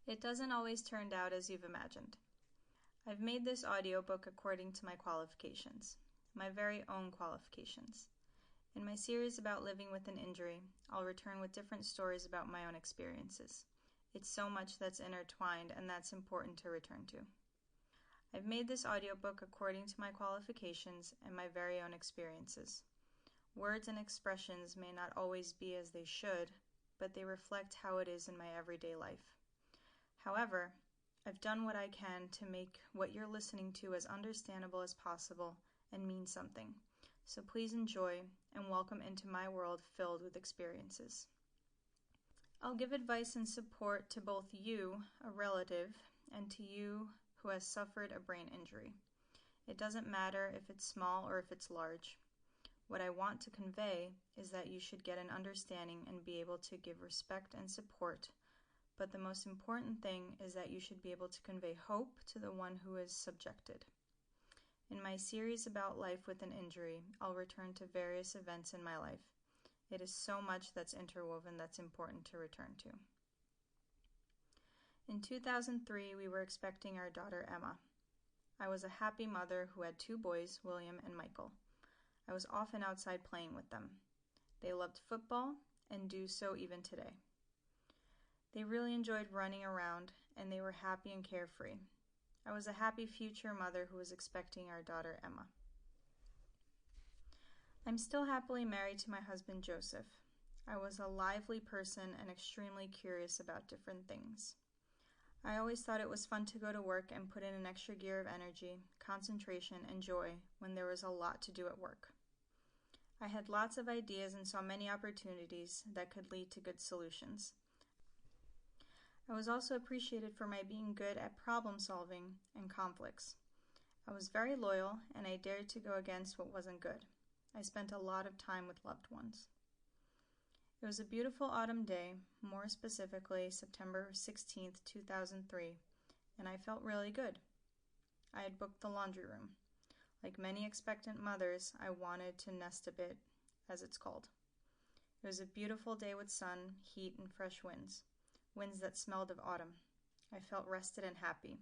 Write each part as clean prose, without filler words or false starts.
It doesn't always turn out as you've imagined. I've made this audiobook according to my qualifications, my very own qualifications. In my series about living with an injury, I'll return with different stories about my own experiences. It's so much that's intertwined, and that's important to return to. I've made this audiobook according to my qualifications and my very own experiences. Words and expressions may not always be as they should, but they reflect how it is in my everyday life. However, I've done what I can to make what you're listening to as understandable as possible and mean something. So please enjoy and welcome into my world filled with experiences. I'll give advice and support to both you, a relative, and to you who has suffered a brain injury. It doesn't matter if it's small or if it's large. What I want to convey is that you should get an understanding and be able to give respect and support, but the most important thing is that you should be able to convey hope to the one who is subjected. In my series about life with an injury, I'll return to various events in my life. It is so much that's interwoven that's important to return to. In 2003, we were expecting our daughter Emma. I was a happy mother who had 2 boys, William and Michael. I was often outside playing with them. They loved football and do so even today. They really enjoyed running around, and they were happy and carefree. I was a happy future mother who was expecting our daughter Emma. I'm still happily married to my husband Joseph. I was a lively person and extremely curious about different things. I always thought it was fun to go to work and put in an extra gear of energy, concentration, and joy when there was a lot to do at work. I had lots of ideas and saw many opportunities that could lead to good solutions. I was also appreciated for my being good at problem solving and conflicts. I was very loyal, and I dared to go against what wasn't good. I spent a lot of time with loved ones. It was a beautiful autumn day, more specifically September 16th, 2003, and I felt really good. I had booked the laundry room. Like many expectant mothers, I wanted to nest a bit, as it's called. It was a beautiful day with sun, heat, and fresh winds that smelled of autumn. I felt rested and happy.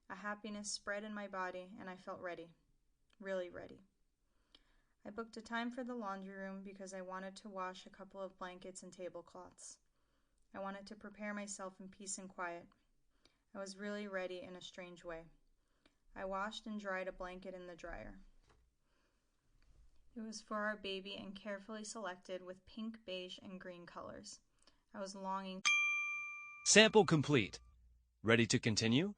A happiness spread in my body, and I felt ready, really ready. I booked a time for the laundry room because I wanted to wash a couple of blankets and tablecloths. I wanted to prepare myself in peace and quiet. I was really ready in a strange way. I washed and dried a blanket in the dryer. It was for our baby and carefully selected with pink, beige, and green colors. I was longing. Sample complete. Ready to continue?